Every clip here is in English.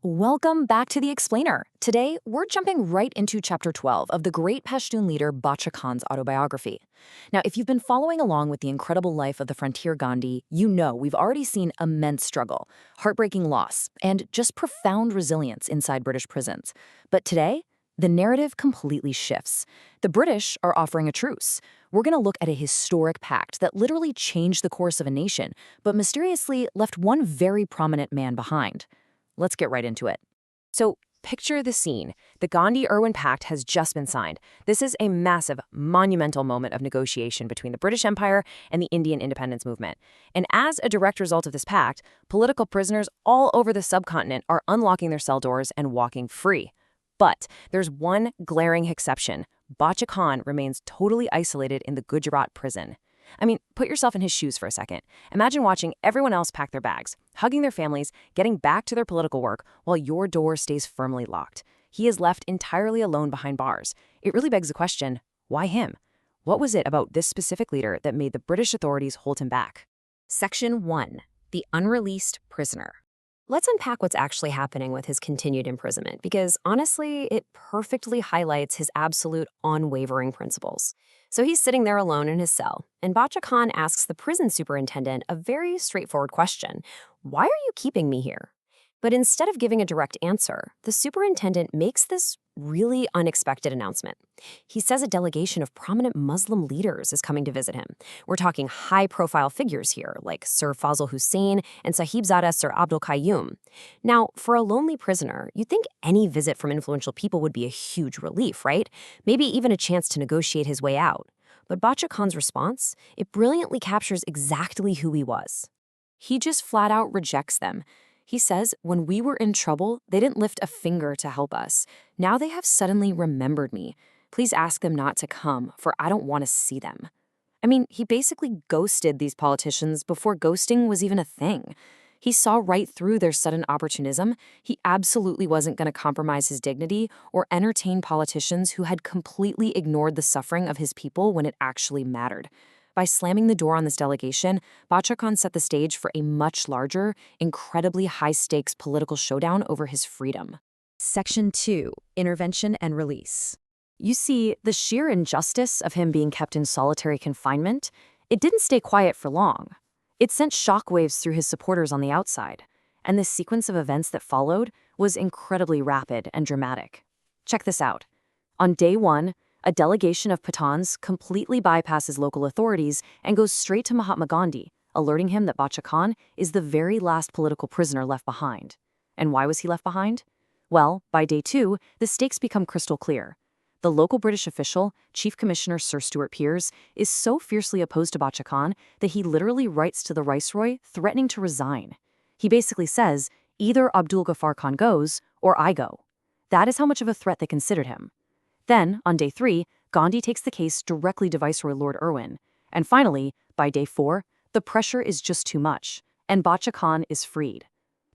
Welcome back to The Explainer. Today, we're jumping right into Chapter 12 of the great Pashtun leader Bacha Khan's autobiography. Now, if you've been following along with the incredible life of the frontier Gandhi, you know we've already seen immense struggle, heartbreaking loss, and just profound resilience inside British prisons. But today, the narrative completely shifts. The British are offering a truce. We're going to look at a historic pact that literally changed the course of a nation, but mysteriously left one very prominent man behind. Let's get right into it. So picture the scene. The Gandhi-Irwin Pact has just been signed. This is a massive, monumental moment of negotiation between the British Empire and the Indian independence movement. And as a direct result of this pact, political prisoners all over the subcontinent are unlocking their cell doors and walking free. But there's one glaring exception. Bacha Khan remains totally isolated in the Gujarat prison. I mean, put yourself in his shoes for a second. Imagine watching everyone else pack their bags, hugging their families, getting back to their political work while your door stays firmly locked. He is left entirely alone behind bars. It really begs the question, why him? What was it about this specific leader that made the British authorities hold him back? Section 1. The Unreleased Prisoner. Let's unpack what's actually happening with his continued imprisonment, because honestly, it perfectly highlights his absolute unwavering principles. So he's sitting there alone in his cell, and Bacha Khan asks the prison superintendent a very straightforward question. Why are you keeping me here? But instead of giving a direct answer, the superintendent makes this really unexpected announcement. He says a delegation of prominent Muslim leaders is coming to visit him. We're talking high-profile figures here, like Sir Fazl Hussain and Sahibzada Sir Abdul Qayyum. Now, for a lonely prisoner, you'd think any visit from influential people would be a huge relief, right? Maybe even a chance to negotiate his way out. But Bacha Khan's response, it brilliantly captures exactly who he was. He just flat out rejects them. He says, when we were in trouble, they didn't lift a finger to help us. Now they have suddenly remembered me. Please ask them not to come, for I don't want to see them. I mean, he basically ghosted these politicians before ghosting was even a thing. He saw right through their sudden opportunism. He absolutely wasn't going to compromise his dignity or entertain politicians who had completely ignored the suffering of his people when it actually mattered. By slamming the door on this delegation, Bacha Khan set the stage for a much larger, incredibly high-stakes political showdown over his freedom. Section 2. Intervention and Release. You see, the sheer injustice of him being kept in solitary confinement, it didn't stay quiet for long. It sent shockwaves through his supporters on the outside, and the sequence of events that followed was incredibly rapid and dramatic. Check this out. On day 1, a delegation of Pathans completely bypasses local authorities and goes straight to Mahatma Gandhi, alerting him that Bacha Khan is the very last political prisoner left behind. And why was he left behind? Well, by day 2, the stakes become crystal clear. The local British official, Chief Commissioner Sir Stuart Pearce, is so fiercely opposed to Bacha Khan that he literally writes to the Viceroy threatening to resign. He basically says, either Abdul Ghaffar Khan goes, or I go. That is how much of a threat they considered him. Then, on day 3, Gandhi takes the case directly to Viceroy Lord Irwin. And finally, by day 4, the pressure is just too much, and Bacha Khan is freed.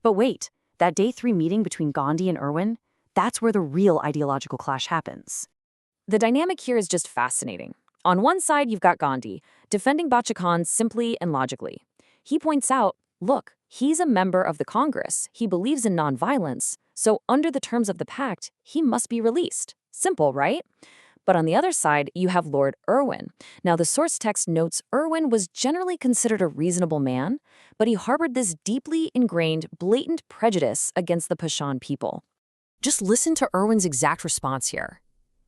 But wait, that day 3 meeting between Gandhi and Irwin, that's where the real ideological clash happens. The dynamic here is just fascinating. On one side, you've got Gandhi, defending Bacha Khan simply and logically. He points out, look, he's a member of the Congress, he believes in nonviolence, so under the terms of the pact, he must be released. Simple, right? But on the other side, you have Lord Irwin. Now, the source text notes Irwin was generally considered a reasonable man, but he harbored this deeply ingrained, blatant prejudice against the Pashtun people. Just listen to Irwin's exact response here.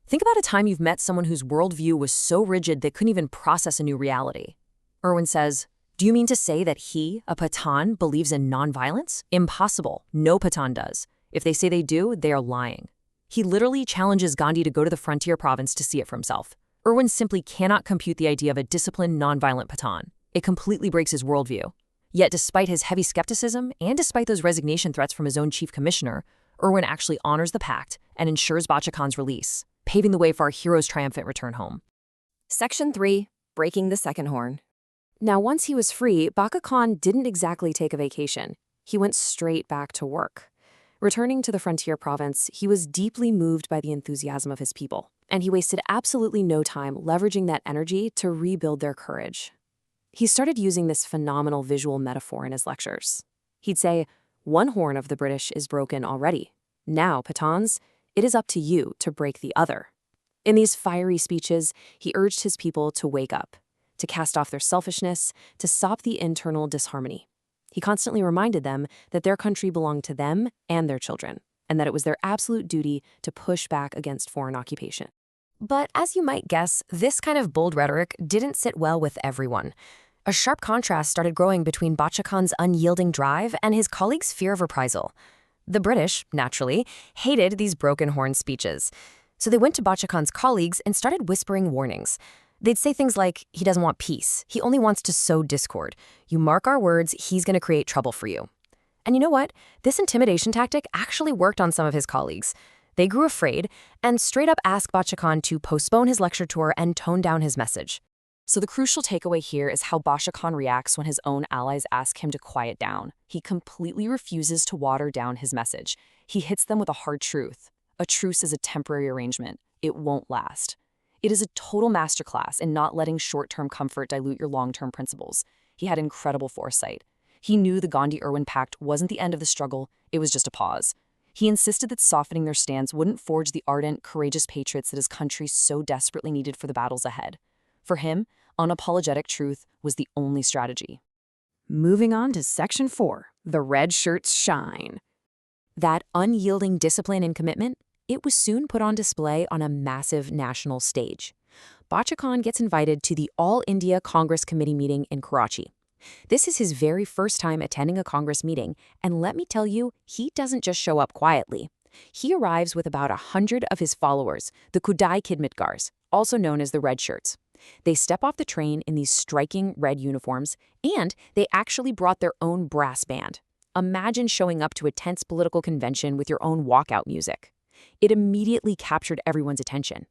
Think about a time you've met someone whose worldview was so rigid they couldn't even process a new reality. Irwin says, do you mean to say that he, a Pathan, believes in nonviolence? Impossible. No Pathan does. If they say they do, they are lying. He literally challenges Gandhi to go to the frontier province to see it for himself. Irwin simply cannot compute the idea of a disciplined, nonviolent Pathan. It completely breaks his worldview. Yet despite his heavy skepticism, and despite those resignation threats from his own chief commissioner, Irwin actually honors the pact and ensures Bacha Khan's release, paving the way for our hero's triumphant return home. Section 3. Breaking the Second Horn. Now, once he was free, Bacha Khan didn't exactly take a vacation. He went straight back to work. Returning to the frontier province, he was deeply moved by the enthusiasm of his people, and he wasted absolutely no time leveraging that energy to rebuild their courage. He started using this phenomenal visual metaphor in his lectures. He'd say, One horn of the British is broken already. Now, Pathans, it is up to you to break the other. In these fiery speeches, he urged his people to wake up, to cast off their selfishness, to stop the internal disharmony. He constantly reminded them that their country belonged to them and their children, and that it was their absolute duty to push back against foreign occupation. But as you might guess, this kind of bold rhetoric didn't sit well with everyone. A sharp contrast started growing between Bacha Khan's unyielding drive and his colleagues' fear of reprisal. The British, naturally, hated these broken horn speeches. So they went to Bacha Khan's colleagues and started whispering warnings. They'd say things like, he doesn't want peace. He only wants to sow discord. You mark our words, he's going to create trouble for you. And you know what? This intimidation tactic actually worked on some of his colleagues. They grew afraid and straight up asked Bacha Khan to postpone his lecture tour and tone down his message. So the crucial takeaway here is how Bacha Khan reacts when his own allies ask him to quiet down. He completely refuses to water down his message. He hits them with a hard truth. A truce is a temporary arrangement. It won't last. It is a total masterclass in not letting short-term comfort dilute your long-term principles. He had incredible foresight. He knew the Gandhi-Irwin Pact wasn't the end of the struggle, it was just a pause. He insisted that softening their stance wouldn't forge the ardent, courageous patriots that his country so desperately needed for the battles ahead. For him, unapologetic truth was the only strategy. Moving on to Section 4, the red shirts shine. That unyielding discipline and commitment, it was soon put on display on a massive national stage. Bacha Khan gets invited to the All India Congress Committee meeting in Karachi. This is his very first time attending a Congress meeting, and let me tell you, he doesn't just show up quietly. He arrives with about 100 of his followers, the Khudai Khidmatgars, also known as the red shirts. They step off the train in these striking red uniforms, and they actually brought their own brass band. Imagine showing up to a tense political convention with your own walkout music. It immediately captured everyone's attention.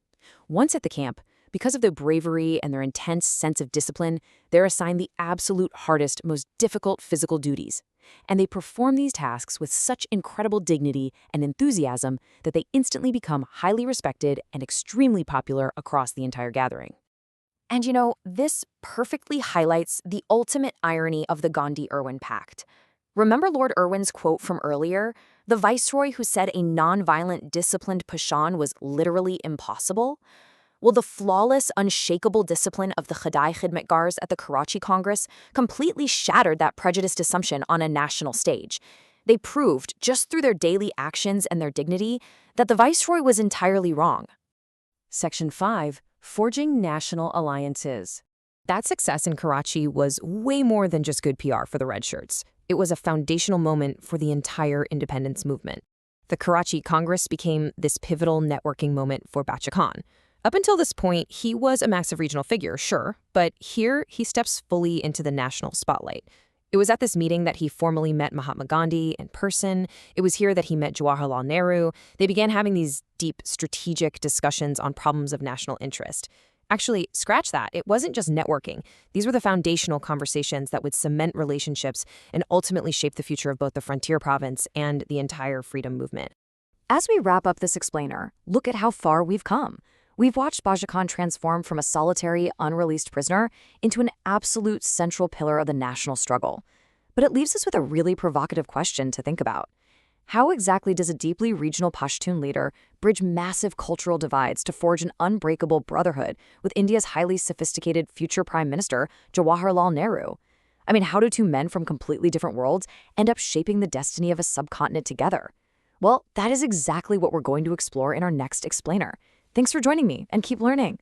Once at the camp, because of their bravery and their intense sense of discipline, they're assigned the absolute hardest, most difficult physical duties. And they perform these tasks with such incredible dignity and enthusiasm that they instantly become highly respected and extremely popular across the entire gathering. And you know, this perfectly highlights the ultimate irony of the Gandhi-Irwin Pact. Remember Lord Irwin's quote from earlier? The viceroy who said a non-violent, disciplined Pashan was literally impossible? Well, the flawless, unshakable discipline of the Khudai Khidmatgars at the Karachi Congress completely shattered that prejudiced assumption on a national stage. They proved, just through their daily actions and their dignity, that the viceroy was entirely wrong. Section 5. Forging national alliances. That success in Karachi was way more than just good PR for the red shirts. It was a foundational moment for the entire independence movement. The Karachi Congress became this pivotal networking moment for Bacha Khan. Up until this point, he was a massive regional figure, sure, but here he steps fully into the national spotlight. It was at this meeting that he formally met Mahatma Gandhi in person. It was here that he met Jawaharlal Nehru. They began having these deep strategic discussions on problems of national interest. Actually, scratch that. It wasn't just networking. These were the foundational conversations that would cement relationships and ultimately shape the future of both the frontier province and the entire freedom movement. As we wrap up this explainer, look at how far we've come. We've watched Bacha Khan transform from a solitary, unreleased prisoner into an absolute central pillar of the national struggle. But it leaves us with a really provocative question to think about. How exactly does a deeply regional Pashtun leader bridge massive cultural divides to forge an unbreakable brotherhood with India's highly sophisticated future Prime Minister, Jawaharlal Nehru? I mean, how do two men from completely different worlds end up shaping the destiny of a subcontinent together? Well, that is exactly what we're going to explore in our next explainer. Thanks for joining me, and keep learning.